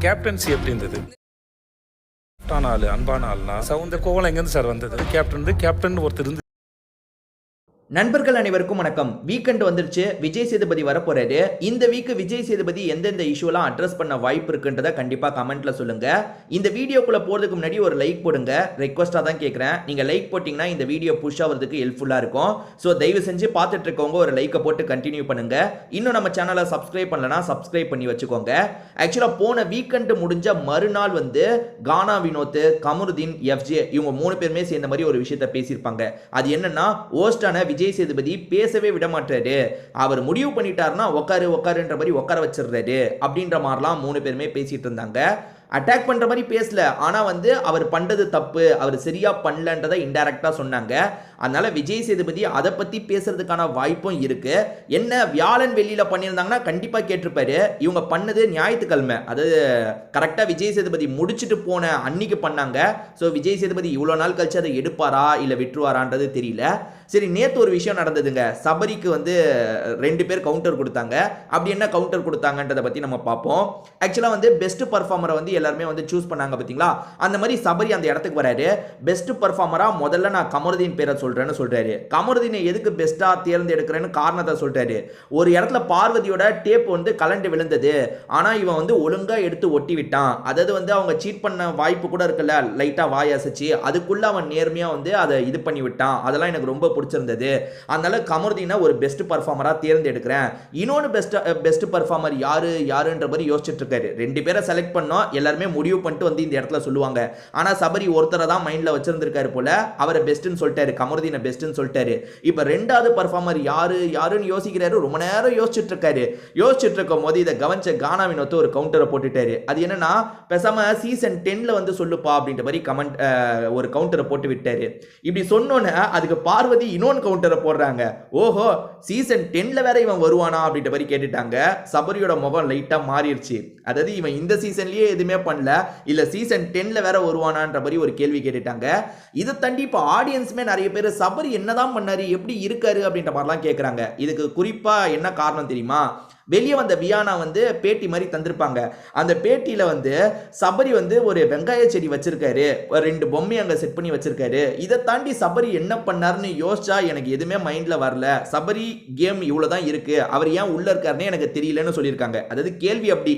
Captaincy எப்படி இருந்தது? அன்பான ஆள்னா இந்த கோவலம் எங்கேருந்து சார் வந்தது? கேப்டன் ஒருத்தர் இருந்து. நண்பர்கள் அனைவருக்கும் வணக்கம். வீக்கெண்ட் வந்துருச்சு. விஜய் சேதுபதி வரப்போறாரு. இந்த வீக் விஜய் சேதுபதி எந்தெந்த இஷ்யூலாம் அட்ரஸ் பண்ண வாய்ப்பு இருக்குன்றத கண்டிப்பா கமெண்ட்ல சொல்லுங்க. இந்த வீடியோக்குள்ள போறதுக்கு முன்னாடி ஒரு லைக் போடுங்க. ரெக்வஸ்டா தான் கேட்கிறேன். நீங்க லைக் போட்டீங்கன்னா இந்த வீடியோ புஷ் ஆகிறதுக்கு ஹெல்ப்ஃபுல்லா இருக்கும். ஸோ தயவு செஞ்சு பார்த்துட்டு இருக்கவங்க ஒரு லைக்கை போட்டு கண்டினியூ பண்ணுங்க. இன்னும் நம்ம சேனலை சப்ஸ்கிரைப் பண்ணலனா சப்ஸ்கிரைப் பண்ணி வச்சுக்கோங்க. ஆக்சுவலா போன வீக்கெண்ட் முடிஞ்ச மறுநாள் வந்து கானா வினோத், கமருதீன், எஃப்ஜே இவங்க 3 பேருமே சேர்ந்த மாதிரி ஒரு விஷயத்தை பேசியிருப்பாங்க. அது என்னன்னா, ஹோஸ்டான விஜய் சேதுபதி பேசவே விட மாட்டாரு. அவர் முடிவு பண்ணிட்டாருன்னா உட்காருன்ற மாதிரி உட்கார வச்சிடுறாரு அப்படின்ற மாதிரிலாம் 3 பேருமே பேசிட்டு இருந்தாங்க. அட்டாக் பண்ற மாதிரி பேசல, ஆனா வந்து அவர் பண்றது தப்பு, அவர் சரியா பண்ணலன்றதை இன்டைரக்டா சொன்னாங்க. அதனால விஜய் சேதுபதி அதை பத்தி பேசுறதுக்கான வாய்ப்பும் இருக்கு. என்ன வியாழன் வெள்ளியில பண்ணியிருந்தாங்கன்னா கண்டிப்பா கேட்டிருப்பாரு. இவங்க பண்ணது ஞாயிற்றுக்கிழமை, அதாவது கரெக்டா விஜய் சேதுபதி முடிச்சுட்டு போன அன்னைக்கு பண்ணாங்க. ஸோ விஜய் சேதுபதி இவ்வளவு நாள் கழிச்சு அதை எடுப்பாரா இல்ல விட்டுருவாரான்றது தெரியல. சரி, நேத்து ஒரு விஷயம் நடந்ததுங்க. சபரிக்கு வந்து 2 பேர் கவுண்டர் கொடுத்தாங்க. அப்படி என்ன கவுண்டர் கொடுத்தாங்கன்றதை பத்தி நம்ம பார்ப்போம். ஆக்சுவலா வந்து பெஸ்ட் பர்ஃபார்மரை வந்து எல்லாருமே வந்து சூஸ் பண்ணாங்க பாத்தீங்களா? அந்த மாதிரி சபரி அந்த இடத்துக்கு வராரு. பெஸ்ட் பர்ஃபார்மரா முதல்ல நான் கமருதீன் பேரை சொல்றேன்னு சொல்றாரு. கமருதீனை எதுக்கு பெஸ்டா தேர்ந்தெடுக்கிறேன்னு காரணத்தை சொல்றாரு. ஒரு இடத்துல பார்வதியோட டேப் வந்து கலண்டு விழுந்தது, ஆனா இவன் வந்து ஒழுங்கா எடுத்து ஒட்டி விட்டான். அதாவது வந்து அவங்க சீட் பண்ண வாய்ப்பு கூட இருக்குல்ல, லைட்டா வாய் அசைச்சு அதுக்குள்ள அவன் நேர்மையா வந்து அதை இது பண்ணி விட்டான். அதெல்லாம் எனக்கு ரொம்ப பிடிச்சிருந்தது. அதனால கமருதீனை ஒரு பெஸ்ட் பர்ஃபார்மரா தேர்ந்தெடுக்கிறேன். இன்னொன்னு பெஸ்ட் பர்ஃபார்மர் யாருன்ற மாதிரி யோசிச்சுட்டு இருக்காரு. 2 பேரை செலக்ட் பண்ணோம், எல்லாருமே முடிவு பண்ணிட்டு வந்து இந்த இடத்துல சொல்லுவாங்க. ஆனா சபரி ஒருத்தரை தான் மைண்ட்ல வச்சிருந்திருக்காரு போல. அவரை பெஸ்ட்னு சொல்லிட்டாரு, கமருதீனை பெஸ்ட்னு சொல்லிட்டாரு. இப்ப 2வது பர்ஃபார்மர் யாருன்னு யோசிக்கிறாரு. ரொம்ப நேரம் யோசிச்சுட்டு இருக்காரு. யோசிச்சுட்டு இருக்கும் போது இதை கவனிச்ச கானா வினோத் ஒரு கவுண்டரை போட்டுட்டாரு. அது என்னன்னா, பேசாம சீசன் 10ல வந்து சொல்லுப்பா அப்படின்ற மாதிரி ஒரு கவுண்டரை போட்டு விட்டாரு. இப்படி சொன்னோன்னு அதுக்கு பார்வதி இன்னொன்று கவுண்டரை போடுறாங்க. ஓஹோ, சீசன் 10ல வேற இவன் வருவானா அப்படின்ற மாதிரி கேட்டுட்டாங்க. சபரியோட முகம் லைட்டா மாறிடுச்சு. அதாவது இவன் இந்த சீசன்லயே எதுவுமே பண்ணல, இல்ல சீசன் 10ல வேற வருவானான்ற மாதிரி ஒரு கேள்வி கேட்டுட்டாங்க. இதை தாண்டி இப்ப ஆடியன்ஸ்மே நிறைய பேர் சபரி என்னதான் பண்ணாரு, எப்படி இருக்காரு அப்படின்ற மாதிரிலாம் கேட்கறாங்க. இதுக்கு குறிப்பா என்ன காரணம் தெரியுமா? வெளியே வந்த வியானா வந்து பேட்டி மாதிரி தந்திருப்பாங்க. அந்த பேட்டியில வந்து சபரி வந்து ஒரு வெங்காய செடி வச்சிருக்காரு, 2 பொம்மை அங்க செட் பண்ணி வச்சிருக்காரு. இதை தாண்டி சபரி என்ன பண்ணாருன்னு யோசிச்சா எனக்கு எதுவுமே மைண்ட்ல வரல. சபரி கேம் இவ்வளவுதான் இருக்கு, அவர் ஏன் உள்ள இருக்காருன்னு எனக்கு தெரியலன்னு சொல்லியிருக்காங்க. அதாவது கேள்வி அப்படி,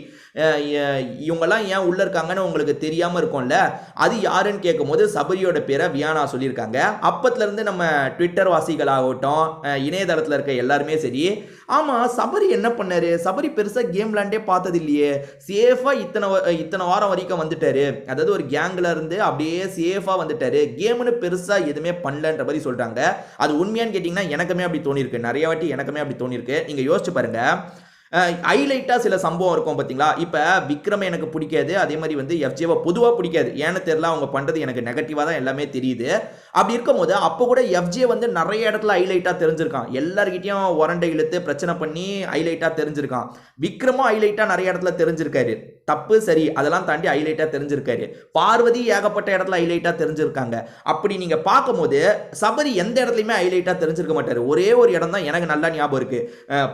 இவங்கெல்லாம் ஏன் உள்ள இருக்காங்கன்னு உங்களுக்கு தெரியாம இருக்கும்ல, அது யாருன்னு கேட்கும் போது சபரியோட பேரை வியானா சொல்லியிருக்காங்க. அப்பத்துல இருந்து நம்ம ட்விட்டர் வாசிகள் ஆகட்டும், இணையதளத்தில் இருக்க எல்லாருமே சரி, ஆமா சபரி என்ன பண்ணாரு, சபரி பெருசா கேம் விளையாண்டே பார்த்தது இல்லையே, சேஃபா இத்தனை வாரம் வரைக்கும் வந்துட்டாரு, அதாவது ஒரு கேங்ல இருந்து அப்படியே சேஃபா வந்துட்டாரு, கேம்னு பெருசா எதுவுமே பண்ணலன்ற மாதிரி சொல்றாங்க. அது உண்மையான்னு கேட்டீங்கன்னா எனக்குமே அப்படி தோணிருக்கு. நிறைய வாட்டி எனக்குமே அப்படி தோணிருக்கு. நீங்க யோசிச்சு பாருங்க. ஹைலைட்டா சில சம்பவம் இருக்கும் பார்த்தீங்களா? இப்போ விக்ரம் எனக்கு பிடிக்காது, அதே மாதிரி வந்து எஃப்ஜேவை பொதுவாக பிடிக்காது. ஏன்னு தெரியல, அவங்க பண்ணுறது எனக்கு நெகட்டிவாக தான் எல்லாமே தெரியுது. அப்படி இருக்கும்போது அப்போ கூட எஃப்ஜே வந்து நிறைய இடத்துல ஹைலைட்டாக தெரிஞ்சிருக்கான். எல்லார்கிட்டையும் உரண்டை இழுத்து பிரச்சனை பண்ணி ஹைலைட்டாக தெரிஞ்சிருக்கான். விக்ரமும் ஹைலைட்டாக நிறைய இடத்துல தெரிஞ்சிருக்காரு. தப்பு சரி அதெல்லாம் தாண்டி ஹைலைட்டாக தெரிஞ்சிருக்காரு. பார்வதி ஏகப்பட்ட இடத்துல ஹைலைட்டாக தெரிஞ்சிருக்காங்க. அப்படி நீங்க பார்க்கும்போது சபரி எந்த இடத்துலையுமே ஹைலைட்டாக தெரிஞ்சிருக்க மாட்டாரு. ஒரே ஒரு இடம் தான் எனக்கு நல்லா ஞாபகம் இருக்கு.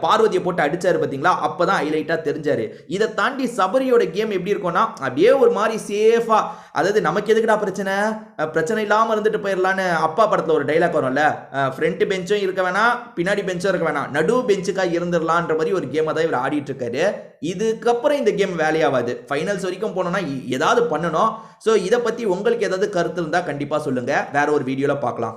பார்வதியை போட்டு அடிச்சாரு பார்த்தீங்களா, அப்பதான் ஹைலைட்டா தெரிஞ்சாரு. இதை தாண்டி சபரியோட கேம் எப்படி இருக்கும்னா, அப்படியே ஒரு மாதிரி சேஃபா, அதாவது நமக்கு எதுக்குடா பிரச்சனை இல்லாம இருந்துட்டு போயிடலான்னு அப்பா படத்துல ஒரு டைலாக் வரும்ல, ஃப்ரண்ட் பெஞ்சும் இருக்க வேணாம், பின்னாடி பெஞ்சும் இருக்க வேணாம், நடு பெஞ்சுக்கா இருந்துடலான்ற மாதிரி ஒரு கேமை தான் இவர் ஆடிட்டு இருக்காரு. இதுக்கப்புறம் இந்த கேம் வேலையாவாது. ஃபைனல்ஸ் வரைக்கும் போனோம்னா ஏதாவது பண்ணணும். ஸோ இதை பத்தி உங்களுக்கு ஏதாவது கருத்து இருந்தா கண்டிப்பா சொல்லுங்க. வேற ஒரு வீடியோல பார்க்கலாம்.